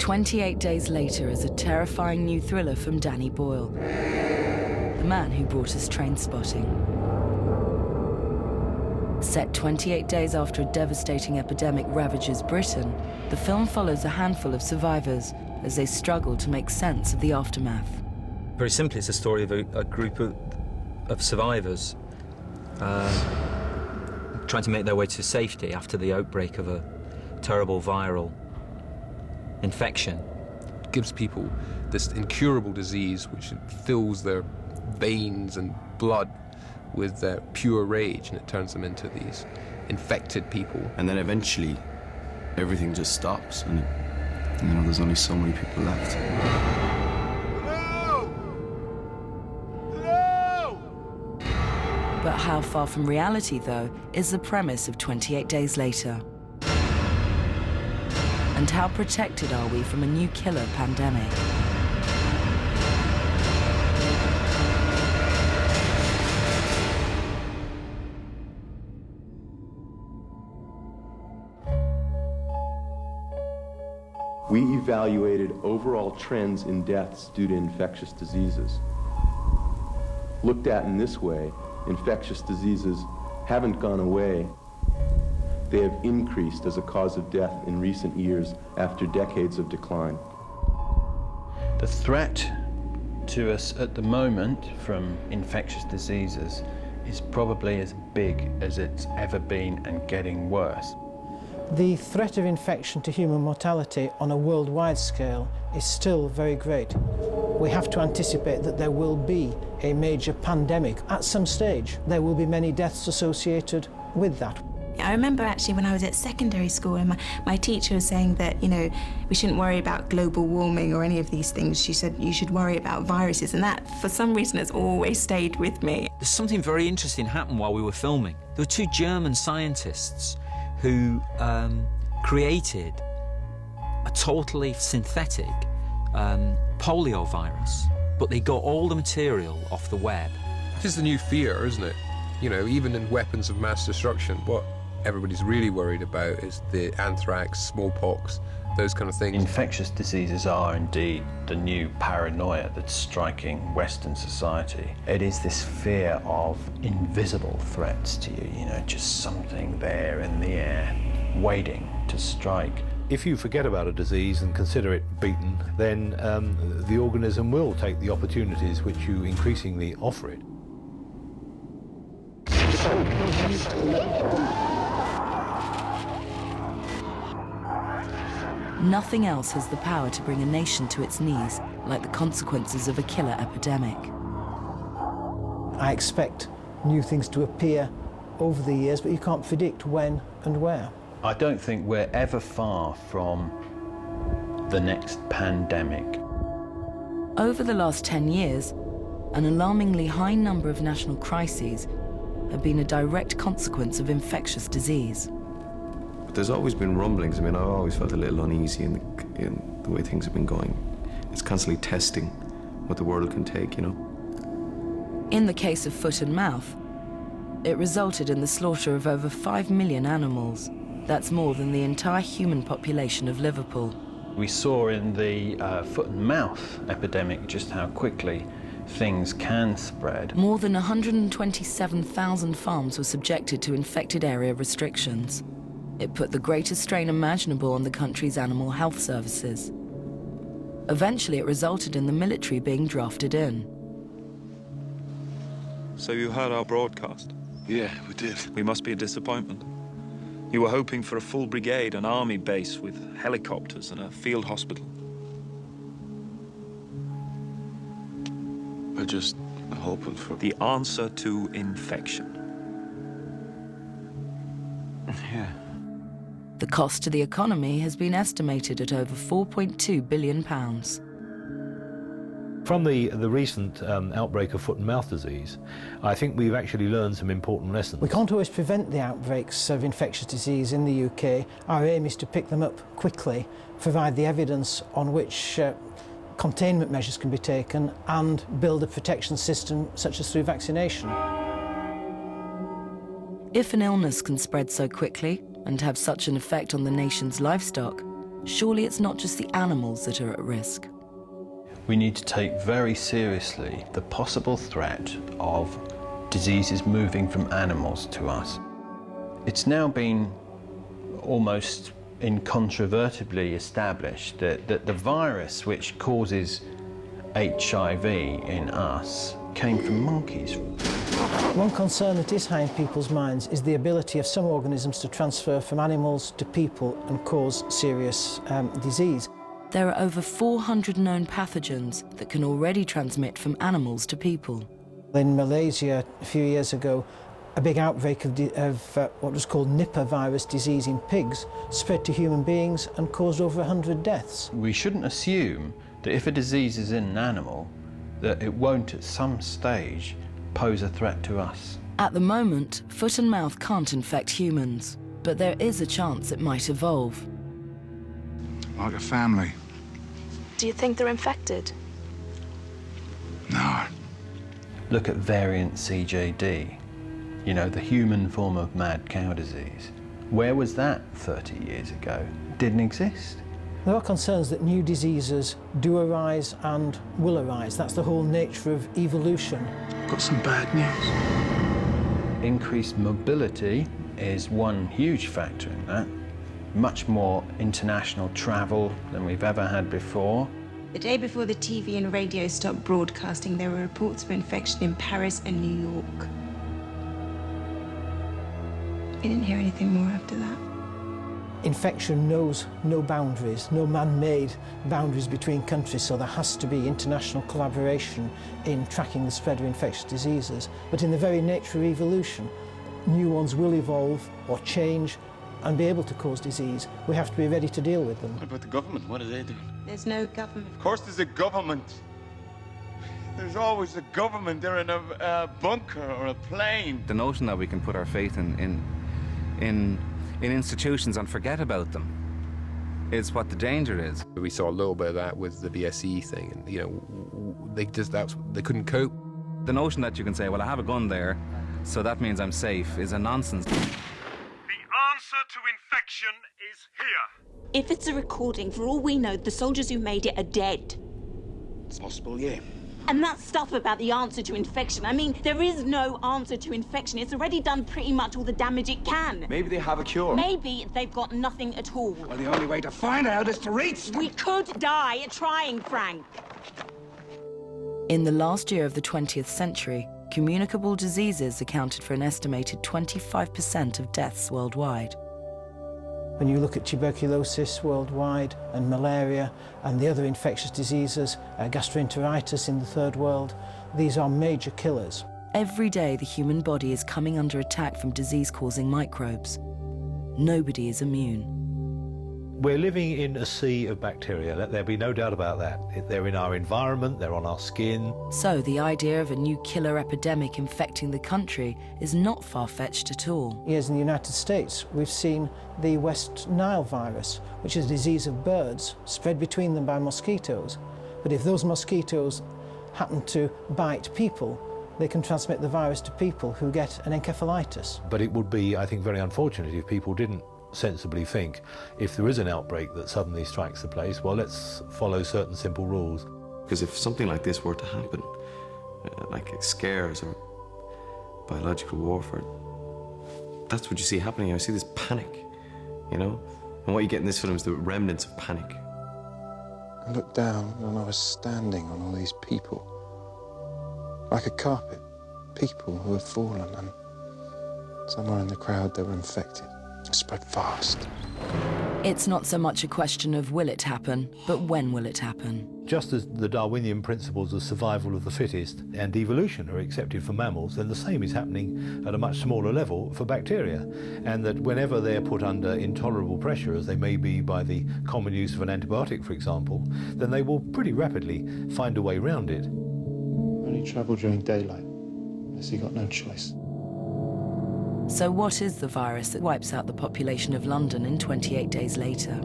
28 Days Later is a terrifying new thriller from Danny Boyle, the man who brought us Trainspotting. Set 28 days after a devastating epidemic ravages Britain, the film follows a handful of survivors as they struggle to make sense of the aftermath. Very simply, it's a story of a group of survivors trying to make their way to safety after the outbreak of a terrible viral infection. It gives people this incurable disease which fills their veins and blood with pure rage, and it turns them into these infected people. And then eventually everything just stops, and there's only so many people left. Hello! Hello! But how far from reality, though, is the premise of 28 Days Later? And how protected are we from a new killer pandemic? We evaluated overall trends in deaths due to infectious diseases. Looked at in this way, infectious diseases haven't gone away. They have increased as a cause of death in recent years after decades of decline. The threat to us at the moment from infectious diseases is probably as big as it's ever been and getting worse. The threat of infection to human mortality on a worldwide scale is still very great. We have to anticipate that there will be a major pandemic at some stage. There will be many deaths associated with that. I remember actually when I was at secondary school and my teacher was saying that, we shouldn't worry about global warming or any of these things. She said you should worry about viruses, and that, for some reason, has always stayed with me. There's something very interesting happened while we were filming. There were two German scientists who created a totally synthetic poliovirus, but they got all the material off the web. This is the new fear, isn't it? Even in weapons of mass destruction, what everybody's really worried about is the anthrax, smallpox, those kind of things. Infectious diseases are indeed the new paranoia that's striking Western society. It is this fear of invisible threats to you, just something there in the air, waiting to strike. If you forget about a disease and consider it beaten, then the organism will take the opportunities which you increasingly offer it. Nothing else has the power to bring a nation to its knees like the consequences of a killer epidemic. I expect new things to appear over the years, but you can't predict when and where. I don't think we're ever far from the next pandemic. Over the last 10 years, an alarmingly high number of national crises have been a direct consequence of infectious disease. But there's always been rumblings. I've always felt a little uneasy in the way things have been going. It's constantly testing what the world can take, In the case of foot and mouth, it resulted in the slaughter of over 5 million animals. That's more than the entire human population of Liverpool. We saw in the foot and mouth epidemic just how quickly things can spread. More than 127,000 farms were subjected to infected area restrictions. It put the greatest strain imaginable on the country's animal health services. Eventually, it resulted in the military being drafted in. So you heard our broadcast? Yeah, we did. We must be a disappointment. You were hoping for a full brigade, an army base with helicopters and a field hospital. We're just hoping for... The answer to infection. Yeah. The cost to the economy has been estimated at over £4.2 billion. From the recent outbreak of foot and mouth disease, I think we've actually learned some important lessons. We can't always prevent the outbreaks of infectious disease in the UK. Our aim is to pick them up quickly, provide the evidence on which containment measures can be taken, and build a protection system such as through vaccination. If an illness can spread so quickly and have such an effect on the nation's livestock, surely it's not just the animals that are at risk. We need to take very seriously the possible threat of diseases moving from animals to us. It's now been almost incontrovertibly established that the virus which causes HIV in us came from monkeys. One concern that is high in people's minds is the ability of some organisms to transfer from animals to people and cause serious disease. There are over 400 known pathogens that can already transmit from animals to people. In Malaysia, a few years ago, a big outbreak of what was called Nipah virus disease in pigs spread to human beings and caused over 100 deaths. We shouldn't assume that if a disease is in an animal, that it won't at some stage pose a threat to us. At the moment, foot and mouth can't infect humans, but there is a chance it might evolve. Like a family. Do you think they're infected? No. Look at variant CJD, you know, the human form of mad cow disease. Where was that 30 years ago? It didn't exist. There are concerns that new diseases do arise and will arise. That's the whole nature of evolution. Got some bad news. Increased mobility is one huge factor in that. Much more international travel than we've ever had before. The day before the TV and radio stopped broadcasting, there were reports of infection in Paris and New York. You didn't hear anything more after that. Infection knows no boundaries, no man-made boundaries between countries, so there has to be international collaboration in tracking the spread of infectious diseases. But in the very nature of evolution, new ones will evolve or change and be able to cause disease. We have to be ready to deal with them. What about the government? What are they doing? There's no government. Of course there's a government. There's always a government. They're in a bunker or a plane. The notion that we can put our faith in institutions and forget about them is what the danger is. We saw a little bit of that with the BSE thing, and you know, they couldn't cope. The notion that you can say, well, I have a gun there, so that means I'm safe, is a nonsense. The answer to infection is here. If it's a recording, for all we know, the soldiers who made it are dead. It's possible, yeah. And that stuff about the answer to infection, I mean, there is no answer to infection. It's already done pretty much all the damage it can. Maybe they have a cure. Maybe they've got nothing at all. Well, the only way to find out is to reach them. We could die trying, Frank. In the last year of the 20th century, communicable diseases accounted for an estimated 25% of deaths worldwide. When you look at tuberculosis worldwide and malaria and the other infectious diseases, gastroenteritis in the third world, these are major killers. Every day the human body is coming under attack from disease-causing microbes. Nobody is immune. We're living in a sea of bacteria, let there be no doubt about that. They're in our environment, they're on our skin. So the idea of a new killer epidemic infecting the country is not far-fetched at all. Yes, in the United States, we've seen the West Nile virus, which is a disease of birds spread between them by mosquitoes. But if those mosquitoes happen to bite people, they can transmit the virus to people who get an encephalitis. But it would be, I think, very unfortunate if people didn't sensibly think, if there is an outbreak that suddenly strikes the place, well, let's follow certain simple rules. Because if something like this were to happen, like scares or biological warfare, that's what you see happening. I see this panic, you know? And what you get in this film is the remnants of panic. I looked down and I was standing on all these people, like a carpet, people who had fallen, and somewhere in the crowd they were infected. It spread fast. It's not so much a question of will it happen, but when will it happen? Just as the Darwinian principles of survival of the fittest and evolution are accepted for mammals, then the same is happening at a much smaller level for bacteria. And that whenever they're put under intolerable pressure, as they may be by the common use of an antibiotic, for example, then they will pretty rapidly find a way around it. Only travel during daylight, unless you got no choice. So what is the virus that wipes out the population of London in 28 days later?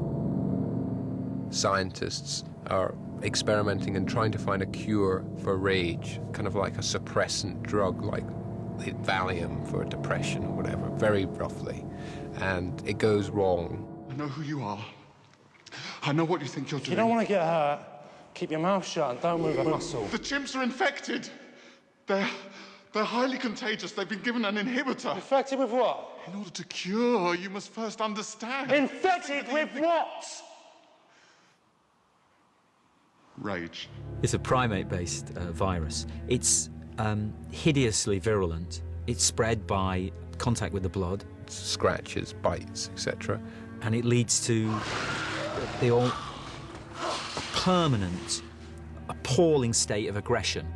Scientists are experimenting and trying to find a cure for rage, kind of like a suppressant drug, like Valium for depression or whatever, very roughly. And it goes wrong. I know who you are. I know what you think you're doing. You don't want to get hurt. Keep your mouth shut and don't move a muscle. The chimps are infected. They're highly contagious. They've been given an inhibitor. Infected with what? In order to cure, you must first understand. Infected with what? Rage. It's a primate-based virus. It's hideously virulent. It's spread by contact with the blood. Scratches, bites, etc. And it leads to the permanent, appalling state of aggression.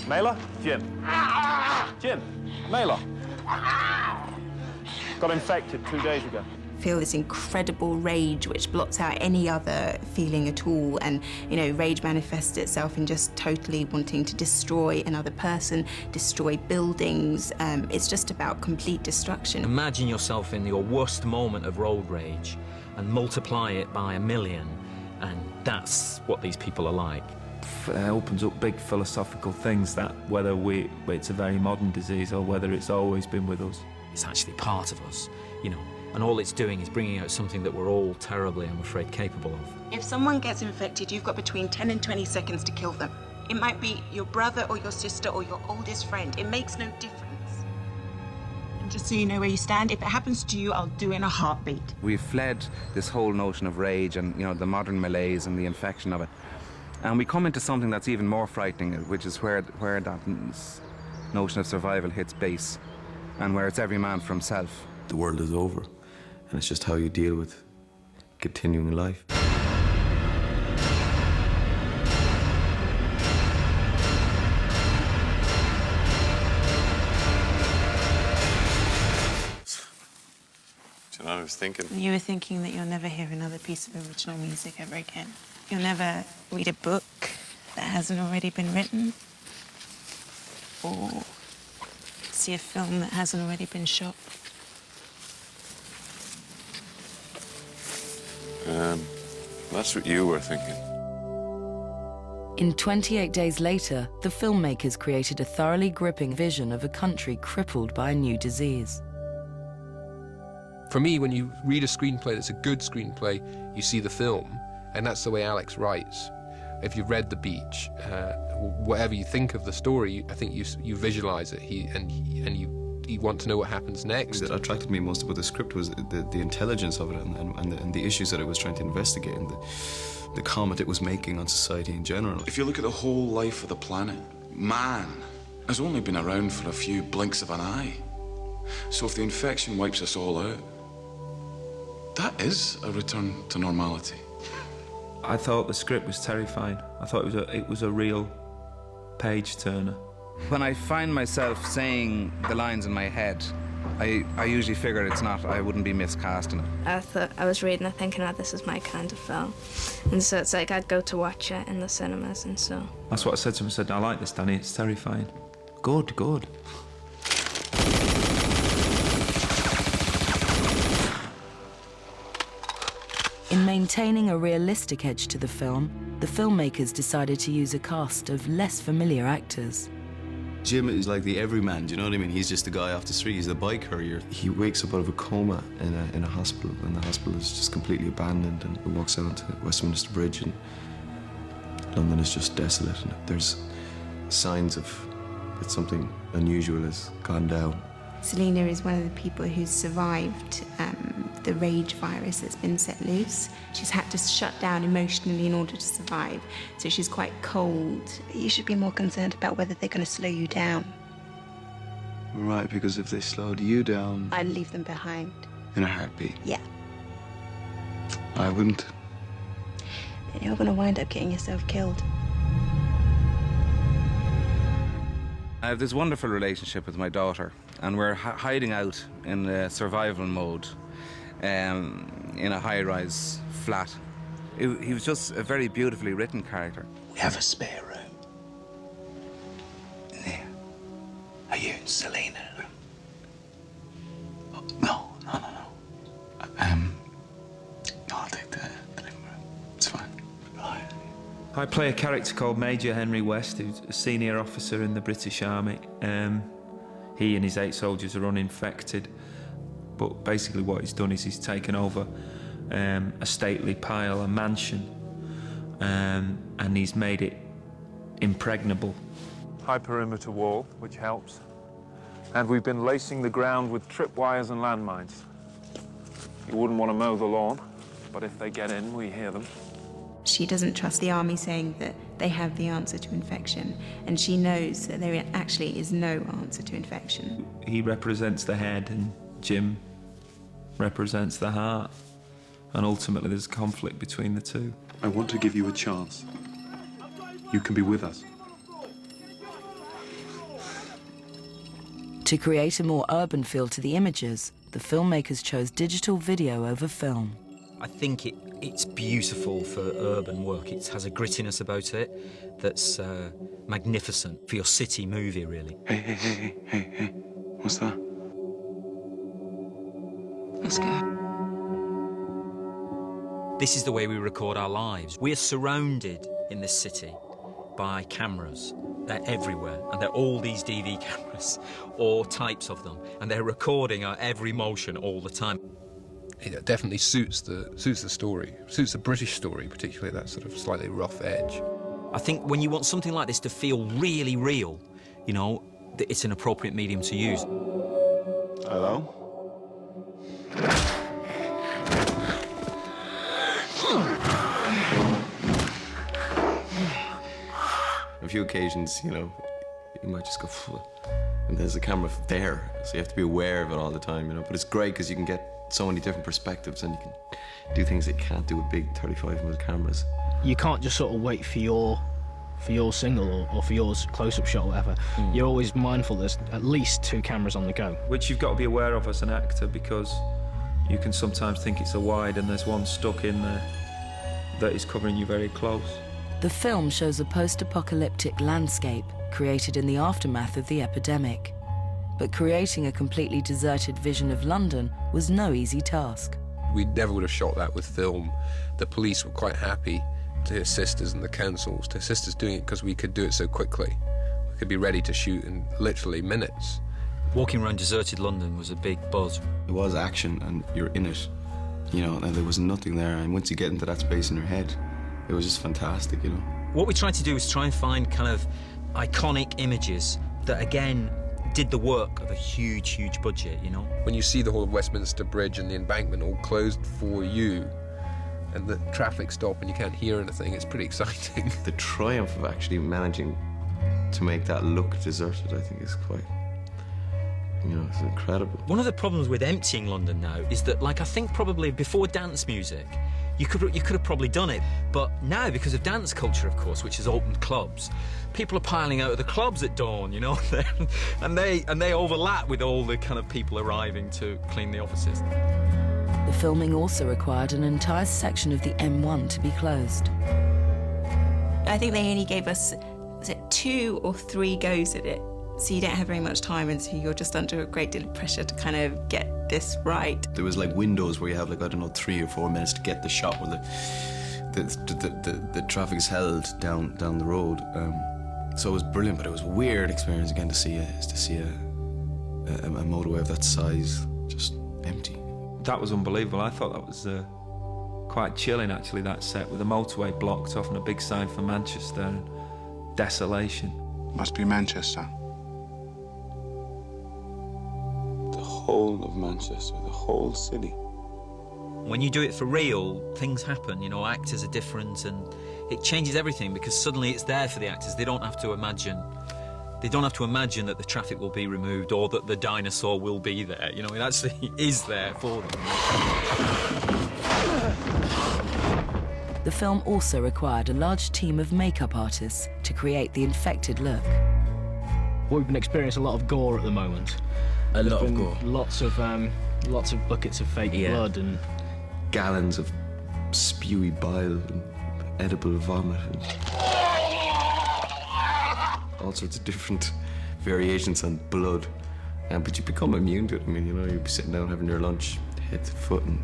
Mailer? Jim. Jim. Mailer. Got infected 2 days ago. Feel this incredible rage which blots out any other feeling at all, and rage manifests itself in just totally wanting to destroy another person, destroy buildings. It's just about complete destruction. Imagine yourself in your worst moment of road rage and multiply it by 1,000,000, and that's what these people are like. It opens up big philosophical things, that whether it's a very modern disease or whether it's always been with us. It's actually part of us, and all it's doing is bringing out something that we're all terribly, I'm afraid, capable of. If someone gets infected, you've got between 10 and 20 seconds to kill them. It might be your brother or your sister or your oldest friend. It makes no difference. And just so you know where you stand, if it happens to you, I'll do it in a heartbeat. We've fled this whole notion of rage and, the modern malaise and the infection of it. And we come into something that's even more frightening, which is where that notion of survival hits base, and where it's every man for himself. The world is over, and it's just how you deal with continuing life. Do you know what I was thinking? You were thinking that you'll never hear another piece of original music ever again. You'll never read a book that hasn't already been written, or see a film that hasn't already been shot. That's what you were thinking. In 28 Days Later, the filmmakers created a thoroughly gripping vision of a country crippled by a new disease. For me, when you read a screenplay that's a good screenplay, you see the film, and that's the way Alex writes. If you've read The Beach, whatever you think of the story, I think you visualize it, and you want to know what happens next. What attracted me most about the script was the intelligence of it and the issues that it was trying to investigate and the comment it was making on society in general. If you look at the whole life of the planet, man has only been around for a few blinks of an eye. So if the infection wipes us all out, that is a return to normality. I thought the script was terrifying. I thought it was a real page-turner. When I find myself saying the lines in my head, I usually figure I wouldn't be miscasting it. I was reading it thinking, this is my kind of film. And so it's like I'd go to watch it in the cinemas, and so. That's what I said to him. I said, I like this, Danny, it's terrifying. Good, good. In maintaining a realistic edge to the film, the filmmakers decided to use a cast of less familiar actors. Jim is like the everyman, do you know what I mean? He's just the guy off the street, he's the bike courier. He wakes up out of a coma in a hospital, and the hospital is just completely abandoned, and he walks out onto Westminster Bridge, and London is just desolate, and there's signs of that something unusual has gone down. Selena is one of the people who's survived the rage virus that's been set loose. She's had to shut down emotionally in order to survive, so she's quite cold. You should be more concerned about whether they're going to slow you down. Right, because if they slowed you down... I'd leave them behind. In a heartbeat? Yeah. I wouldn't. Then you're going to wind up getting yourself killed. I have this wonderful relationship with my daughter, and we're hiding out in a survival mode in a high-rise flat. He was just a very beautifully written character. We have a spare room. In there. Are you and Selena? Oh, no. No, I'll take the living room. It's fine. Right. I play a character called Major Henry West, who's a senior officer in the British Army. He and his 8 soldiers are uninfected. But basically what he's done is he's taken over a stately pile, a mansion, and he's made it impregnable. High perimeter wall, which helps. And we've been lacing the ground with tripwires and landmines. You wouldn't want to mow the lawn, but if they get in, we hear them. She doesn't trust the army saying that they have the answer to infection, and she knows that there actually is no answer to infection. He represents the head and Jim represents the heart, and ultimately there's a conflict between the two. I want to give you a chance. You can be with us. To create a more urban feel to the images, the filmmakers chose digital video over film. I think it's beautiful for urban work. It has a grittiness about it that's magnificent for your city movie, really. Hey. What's that? Let's go. This is the way we record our lives. We are surrounded in this city by cameras. They're everywhere, and they're all these DV cameras, all types of them, and they're recording our every motion all the time. It definitely suits the story, suits the British story, particularly that sort of slightly rough edge. I think when you want something like this to feel really real, you know, it's an appropriate medium to use. Hello? A few occasions, you know, you might just go, phew, and there's a camera there, so you have to be aware of it all the time, you know. But it's great because you can get so many different perspectives and you can do things that you can't do with big 35mm cameras. You can't just sort of wait for your single or for your close-up shot or whatever. You're always mindful there's at least 2 cameras on the go. Which you've got to be aware of as an actor, because you can sometimes think it's a wide and there's one stuck in there that is covering you very close. The film shows a post-apocalyptic landscape created in the aftermath of the epidemic. But creating a completely deserted vision of London was no easy task. We never would have shot that with film. The police were quite happy to assist us, and the councils to assist us doing it because we could do it so quickly. We could be ready to shoot in literally minutes. Walking around deserted London was a big buzz. It was action and you're in it, you know, and there was nothing there. And once you get into that space in your head, it was just fantastic, you know. What we tried to do was try and find kind of iconic images that, again, did the work of a huge, huge budget, you know? When you see the whole of Westminster Bridge and the embankment all closed for you, and the traffic stop and you can't hear anything, it's pretty exciting. The triumph of actually managing to make that look deserted, I think, is quite, you know, it's incredible. One of the problems with emptying London now is that, like, I think probably before dance music, you could have probably done it. But now, because of dance culture, of course, which has opened clubs, people are piling out of the clubs at dawn, you know, and they overlap with all the kind of people arriving to clean the offices. The filming also required an entire section of the M1 to be closed. I think they only gave us, was it 2 or 3 goes at it? So you don't have very much time, and so you're just under a great deal of pressure to kind of get this right. There was like windows where you have, like, I don't know, 3 or 4 minutes to get the shot where the traffic's held down the road. So it was brilliant, but it was a weird experience again to see a motorway of that size just empty. That was unbelievable. I thought that was quite chilling, actually, that set with the motorway blocked off and a big sign for Manchester and desolation. Must be Manchester. The whole of Manchester, the whole city. When you do it for real, things happen, you know, actors are different, and it changes everything because suddenly it's there for the actors. They don't have to imagine that the traffic will be removed or that the dinosaur will be there. You know, it actually is there for them. The film also required a large team of makeup artists to create the infected look. We've been experiencing a lot of gore at the moment. A lot of gore. Lots of buckets of fake blood and gallons of spewy bile and edible vomit and all sorts of different variations on blood. But you become immune to it. I mean, you know, you'd be sitting down having your lunch, head to foot, and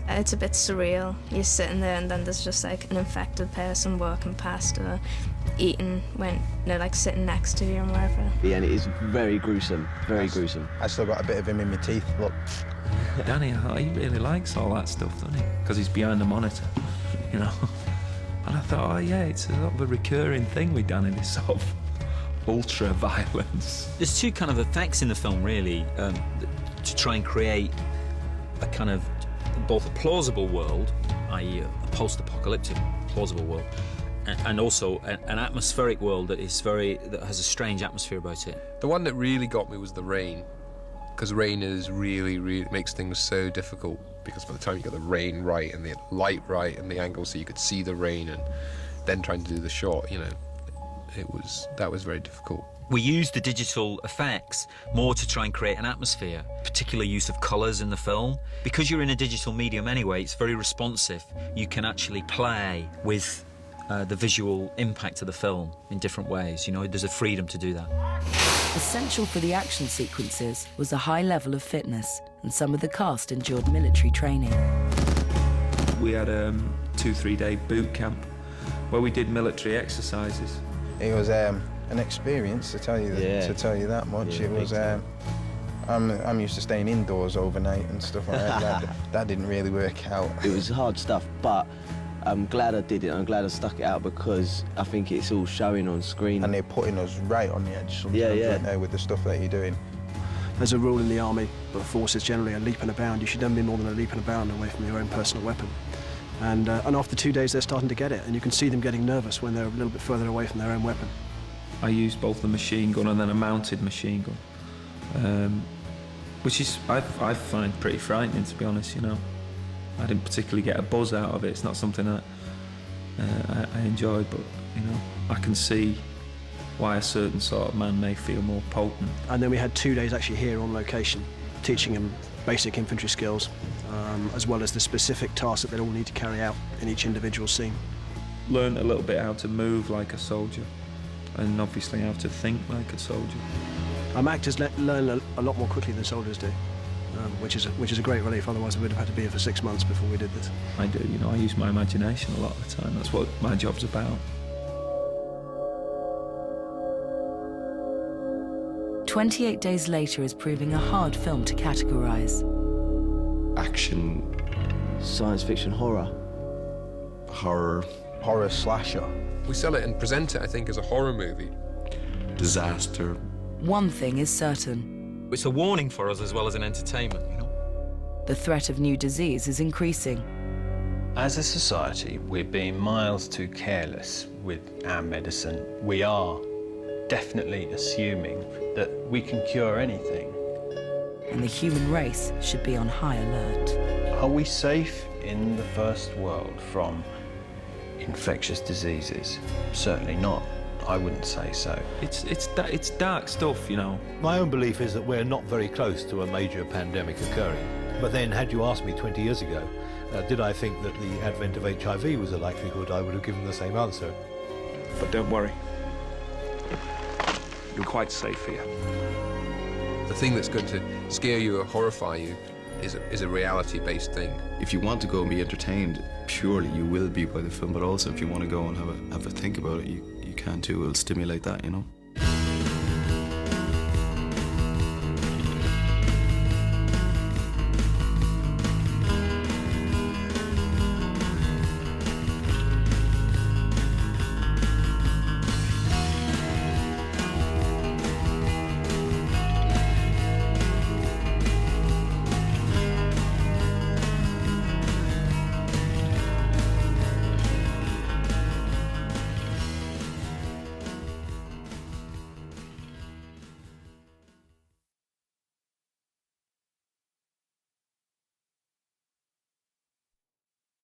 It's a bit surreal. You're sitting there and then there's just like an infected person walking past or eating when they're like sitting next to you and wherever. Yeah, and it is very gruesome, very gruesome. I still got a bit of him in my teeth, look. Danny, he really likes all that stuff, doesn't he? Because he's behind the monitor, you know. And I thought, oh yeah, it's a sort of a recurring thing with Danny, this sort of ultra-violence. There's two kind of effects in the film, really, to try and create a kind of both a plausible world, i.e. a post-apocalyptic plausible world, and also an atmospheric world that has a strange atmosphere about it. The one that really got me was the rain, because rain is really makes things so difficult, because by the time you get the rain right and the light right and the angle so you could see the rain and then trying to do the shot, you know, that was very difficult. We used the digital effects more to try and create an atmosphere, particular use of colours in the film. Because you're in a digital medium anyway, it's very responsive. You can actually play with the visual impact of the film in different ways. You know, there's a freedom to do that. Essential for the action sequences was a high level of fitness, and some of the cast endured military training. We had a 2-3 day boot camp where we did military exercises. It was an experience, to tell you that much. Yeah, it was. I'm used to staying indoors overnight and stuff like that. That didn't really work out. It was hard stuff, but I'm glad I did it. I'm glad I stuck it out because I think it's all showing on screen. And they're putting us right on the edge sometimes, aren't they, with the stuff that you're doing. There's a rule in the army, but forces generally a leap and a bound. You should never be more than a leap and a bound away from your own personal weapon. And after 2 days, they're starting to get it, and you can see them getting nervous when they're a little bit further away from their own weapon. I used both the machine gun and then a mounted machine gun, which is I find pretty frightening, to be honest. You know, I didn't particularly get a buzz out of it. It's not something that I enjoyed, but you know, I can see why a certain sort of man may feel more potent. And then we had 2 days actually here on location, teaching them basic infantry skills, as well as the specific tasks that they'll all need to carry out in each individual scene. Learned a little bit how to move like a soldier, and obviously how to think like a soldier. Actors learn a lot more quickly than soldiers do, which is a great relief. Otherwise, we would have had to be here for 6 months before we did this. I do, you know, I use my imagination a lot of the time. That's what my job's about. 28 Days Later is proving a hard film to categorise. Action. Science fiction horror. Horror. Horror slasher. We sell it and present it, I think, as a horror movie. Disaster. One thing is certain. It's a warning for us as well as an entertainment, you know? The threat of new disease is increasing. As a society, we're being miles too careless with our medicine. We are definitely assuming that we can cure anything. And the human race should be on high alert. Are we safe in the first world from infectious diseases? Certainly not. I wouldn't say so. It's dark stuff, you know. My own belief is that we're not very close to a major pandemic occurring. But then, had you asked me 20 years ago, did I think that the advent of HIV was a likelihood, I would have given the same answer. But don't worry. You're quite safe here. The thing that's going to scare you or horrify you is a reality-based thing. If you want to go and be entertained, purely you will be by the film, but also if you want to go and have a think about it, you can too. It'll stimulate that, you know.